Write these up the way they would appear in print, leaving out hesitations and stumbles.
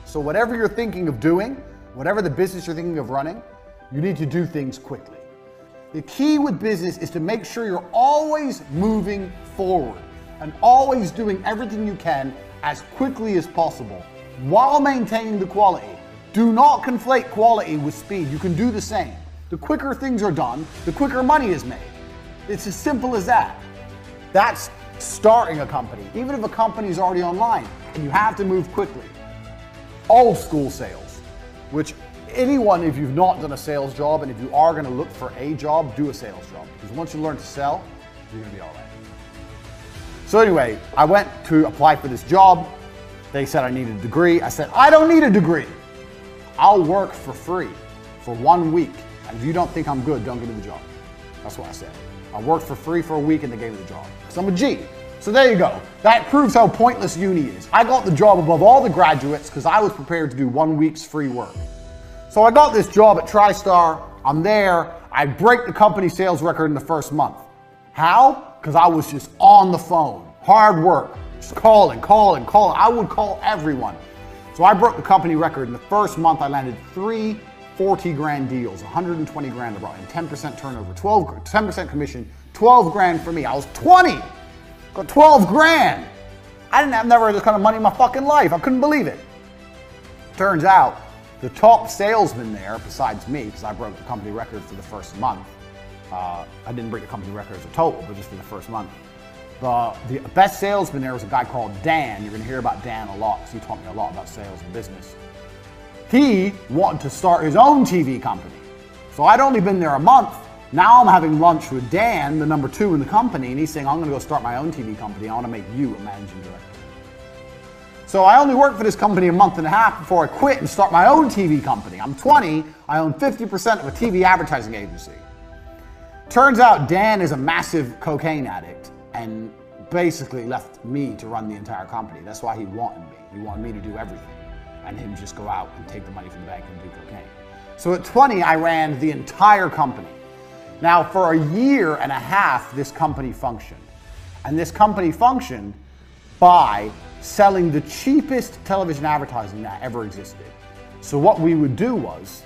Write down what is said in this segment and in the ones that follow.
So whatever you're thinking of doing, whatever the business you're thinking of running, you need to do things quickly. The key with business is to make sure you're always moving forward and always doing everything you can as quickly as possible while maintaining the quality. Do not conflate quality with speed. You can do the same. The quicker things are done, the quicker money is made. It's as simple as that. That's starting a company. Even if a company is already online, you have to move quickly. Old school sales, which anyone, if you've not done a sales job and if you are going to look for a job, do a sales job. Because once you learn to sell, you're going to be all right. So anyway, I went to apply for this job. They said I needed a degree. I said, I don't need a degree. I'll work for free for 1 week. And if you don't think I'm good, don't give me the job. That's what I said. I worked for free for a week and they gave me the job. Because I'm a G. So there you go. That proves how pointless uni is. I got the job above all the graduates because I was prepared to do 1 week's free work. So I got this job at TriStar. I'm there. I break the company sales record in the first month. How? Because I was just on the phone. Hard work. Just calling. I would call everyone. So I broke the company record. In the first month, I landed 3 40 grand deals, 120 grand I brought in, 10% turnover, 10% commission, 12 grand for me. I was 20, got 12 grand. I didn't have never had this kind of money in my fucking life. I couldn't believe it. Turns out the top salesman there, besides me, because I broke the company record for the first month. I didn't break the company record as a total, but just for the first month. The best salesman there was a guy called Dan. You're going to hear about Dan a lot because he taught me a lot about sales and business. He wanted to start his own TV company. So I'd only been there a month. Now I'm having lunch with Dan, the number 2 in the company, and he's saying, I'm going to go start my own TV company. I want to make you a managing director. So I only worked for this company a month and a half before I quit and start my own TV company. I'm 20. I own 50% of a TV advertising agency. Turns out Dan is a massive cocaine addict and basically left me to run the entire company. That's why he wanted me. He wanted me to do everything. And him just go out and take the money from the bank and do cocaine. So at 20, I ran the entire company. Now, for a year and a half, this company functioned. And this company functioned by selling the cheapest television advertising that ever existed. So what we would do was,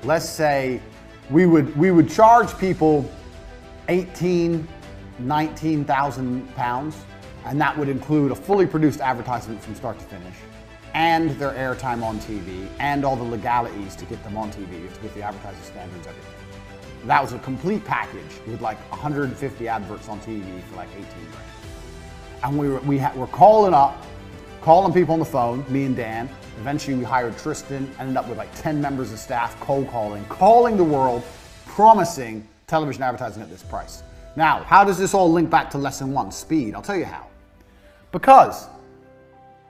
let's say we would charge people 18, 19,000 pounds, and that would include a fully produced advertisement from start to finish, and their airtime on TV, and all the legalities to get them on TV, to get the advertising standards, everything. That was a complete package with like 150 adverts on TV for like 18 grand. And we're calling people on the phone, me and Dan. Eventually we hired Tristan, ended up with like 10 members of staff, cold calling the world, promising television advertising at this price. Now, how does this all link back to lesson 1, speed? I'll tell you how. Because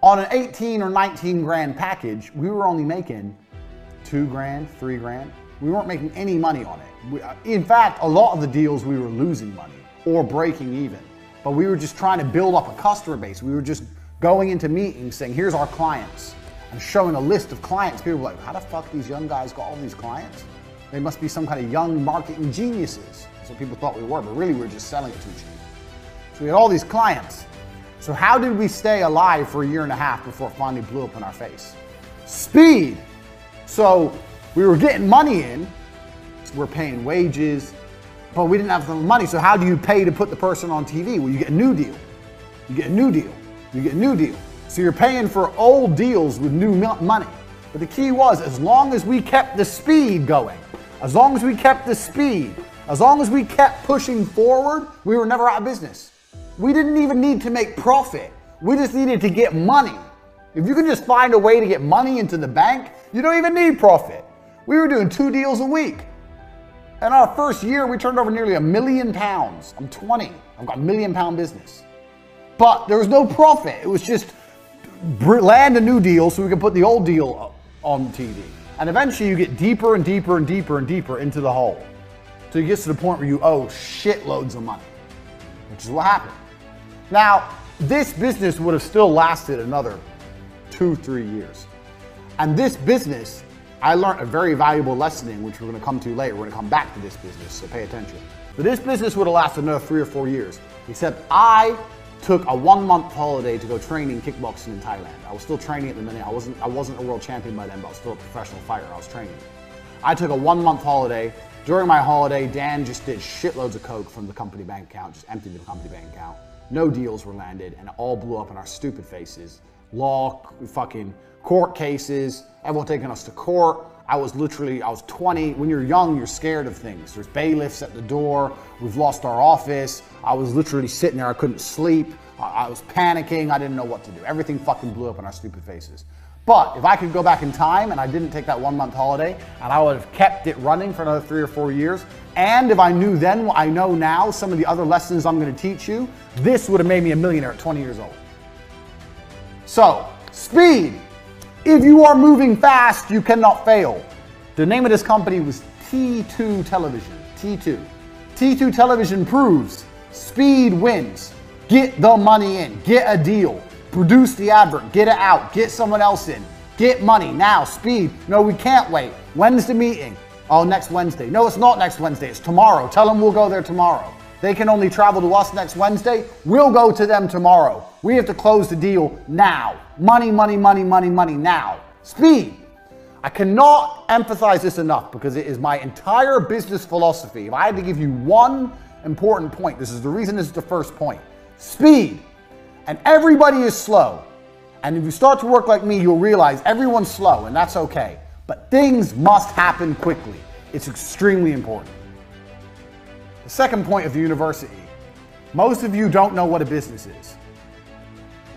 on an 18 or 19 grand package, we were only making 2 grand, 3 grand. We weren't making any money on it. In fact, a lot of the deals we were losing money or breaking even. But we were just trying to build up a customer base. We were just going into meetings saying, here's our clients, and showing a list of clients. People were like, how the fuck these young guys got all these clients? They must be some kind of young marketing geniuses. That's what people thought we were, but really we were just selling it too cheap. So we had all these clients. So how did we stay alive for a year and a half before it finally blew up in our face? Speed. So we were getting money in, we're paying wages, but we didn't have the money. So how do you pay to put the person on TV? Well, you get a new deal. You get a new deal. You get a new deal. So you're paying for old deals with new money. But the key was, as long as we kept the speed going, as long as we kept the speed, as long as we kept pushing forward, we were never out of business. We didn't even need to make profit. We just needed to get money. If you can just find a way to get money into the bank, you don't even need profit. We were doing 2 deals a week. In our first year, we turned over nearly £1 million. I'm 20. I've got £1 million business. But there was no profit. It was just land a new deal so we could put the old deal on TV. And eventually you get deeper and deeper and deeper and deeper into the hole. So you get to the point where you owe shitloads of money, which is what happened. Now, this business would have still lasted another 2-3 years. And this business, I learned a very valuable lesson in, which we're going to come to later. We're going to come back to this business, so pay attention. But this business would have lasted another 3 or 4 years, except I took a 1-month holiday to go training kickboxing in Thailand. I was still training at the minute. I wasn't a world champion by then, but I was still a professional fighter. I was training. I took a 1-month holiday. During my holiday, Dan just did shitloads of coke from the company bank account, just emptied the company bank account. No deals were landed, and it all blew up in our stupid faces. Law, fucking court cases, everyone taking us to court. I was 20. When you're young, you're scared of things. There's bailiffs at the door. We've lost our office. I was literally sitting there. I couldn't sleep. I was panicking. I didn't know what to do. Everything fucking blew up in our stupid faces. But if I could go back in time and I didn't take that 1-month holiday, and I would have kept it running for another 3 or 4 years, and if I knew then what I know now, some of the other lessons I'm going to teach you, this would have made me a millionaire at 20 years old. So, speed. If you are moving fast, you cannot fail. The name of this company was T2 Television. T2. T2 Television proves speed wins. Get the money in. Get a deal. Produce the advert. Get it out. Get someone else in. Get money. Now, speed. No, we can't wait. When's the meeting? Oh, next Wednesday. No, it's not next Wednesday. It's tomorrow. Tell them we'll go there tomorrow. They can only travel to us next Wednesday. We'll go to them tomorrow. We have to close the deal now. Money, money, money, money, money now. Speed. I cannot emphasize this enough because it is my entire business philosophy. If I had to give you one important point, this is the reason this is the first point. Speed. And everybody is slow. And if you start to work like me, you'll realize everyone's slow, and that's okay. But things must happen quickly. It's extremely important. The second point of the university. Most of you don't know what a business is.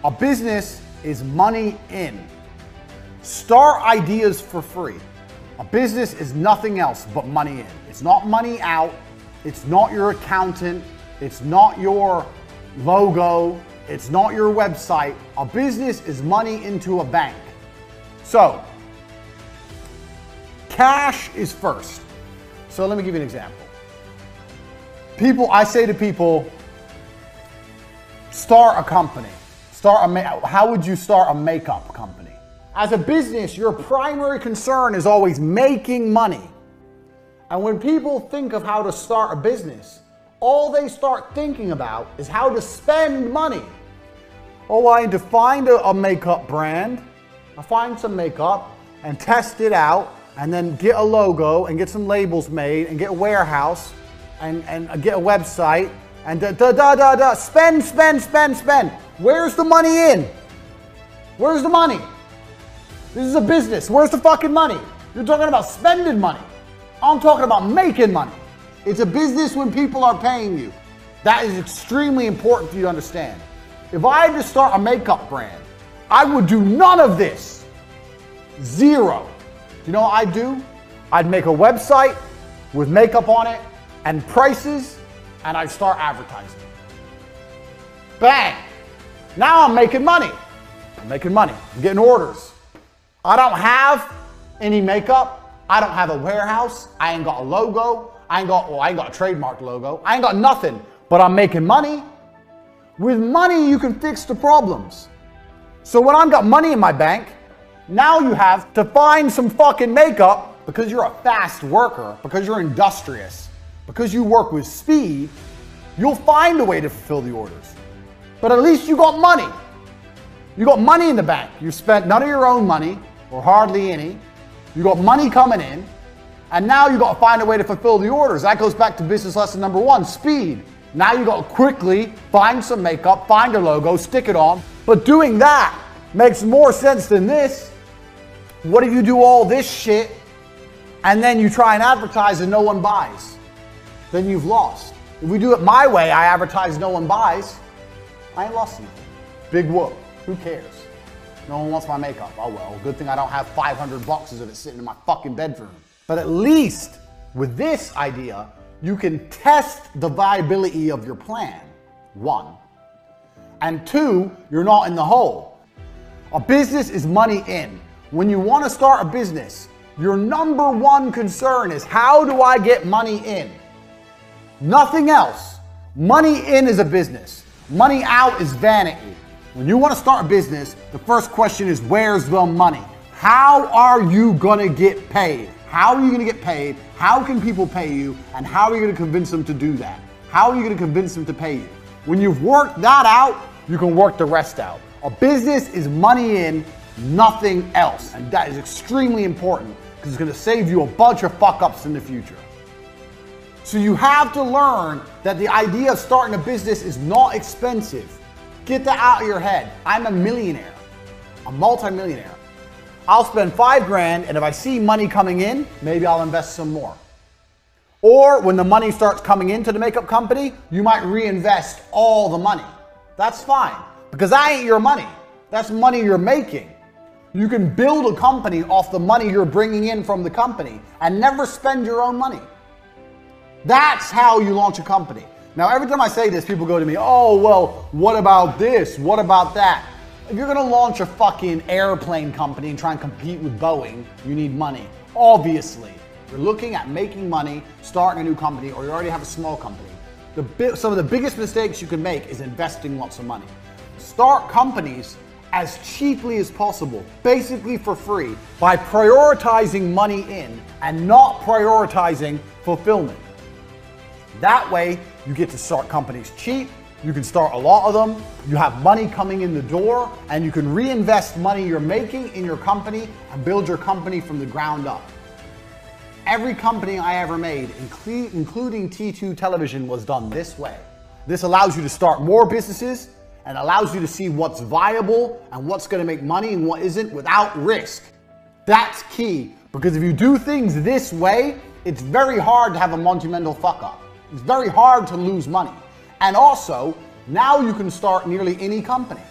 A business is money in. Start ideas for free. A business is nothing else but money in. It's not money out. It's not your accountant. It's not your logo. It's not your website. A business is money into a bank. So, cash is first. So let me give you an example. I say to people, start a company. How would you start a makeup company? As a business, your primary concern is always making money. And when people think of how to start a business, all they start thinking about is how to spend money. Oh, I need to find a makeup brand. I find some makeup and test it out and then get a logo and get some labels made and get a warehouse and get a website and spend, spend, spend, spend. Where's the money in? Where's the money? This is a business. Where's the fucking money? You're talking about spending money. I'm talking about making money. It's a business when people are paying you. That is extremely important for you to understand. If I had to start a makeup brand, I would do none of this. Zero. Do you know what I'd do? I'd make a website with makeup on it and prices, and I'd start advertising. Bang! Now I'm making money. I'm making money. I'm getting orders. I don't have any makeup. I don't have a warehouse. I ain't got a logo. I ain't got a trademark logo. I ain't got nothing, but I'm making money. With money, you can fix the problems. So when I've got money in my bank, now you have to find some fucking makeup because you're a fast worker, because you're industrious, because you work with speed, you'll find a way to fulfill the orders. But at least you got money. You got money in the bank. You spent none of your own money, or hardly any. You got money coming in, and now you got to find a way to fulfill the orders. That goes back to business lesson number 1, speed. Now you got to quickly find some makeup, find a logo, stick it on. But doing that makes more sense than this. What if you do all this shit and then you try and advertise and no one buys? Then you've lost. If we do it my way, I advertise, no one buys, I ain't lost anything. Big whoop. Who cares? No one wants my makeup. Oh well, good thing I don't have 500 boxes of it sitting in my fucking bedroom. But at least with this idea, you can test the viability of your plan, 1. And 2, you're not in the hole. A business is money in. When you want to start a business, your number 1 concern is how do I get money in? Nothing else. Money in is a business. Money out is vanity. When you want to start a business, the first question is where's the money? How are you going to get paid? How are you going to get paid? How can people pay you? And how are you going to convince them to do that? How are you going to convince them to pay you? When you've worked that out, you can work the rest out. A business is money in, nothing else. And that is extremely important because it's going to save you a bunch of fuck ups in the future. So you have to learn that the idea of starting a business is not expensive. Get that out of your head. I'm a millionaire, a multi-millionaire. I'll spend $5,000, and if I see money coming in, maybe I'll invest some more. Or when the money starts coming into the makeup company, you might reinvest all the money. That's fine, because that ain't your money. That's money you're making. You can build a company off the money you're bringing in from the company and never spend your own money. That's how you launch a company. Now, every time I say this, people go to me, oh, well, what about this? What about that? If you're gonna launch a fucking airplane company and try and compete with Boeing, you need money. Obviously, you're looking at making money, starting a new company, or you already have a small company. Some of the biggest mistakes you can make is investing lots of money. Start companies as cheaply as possible, basically for free, by prioritizing money in and not prioritizing fulfillment. That way, you get to start companies cheap, you can start a lot of them, you have money coming in the door, and you can reinvest money you're making in your company and build your company from the ground up. Every company I ever made, including T2 Television, was done this way. This allows you to start more businesses and allows you to see what's viable and what's going to make money and what isn't without risk. That's key, because if you do things this way, it's very hard to have a monumental fuck up. It's very hard to lose money. And also, now you can start nearly any company.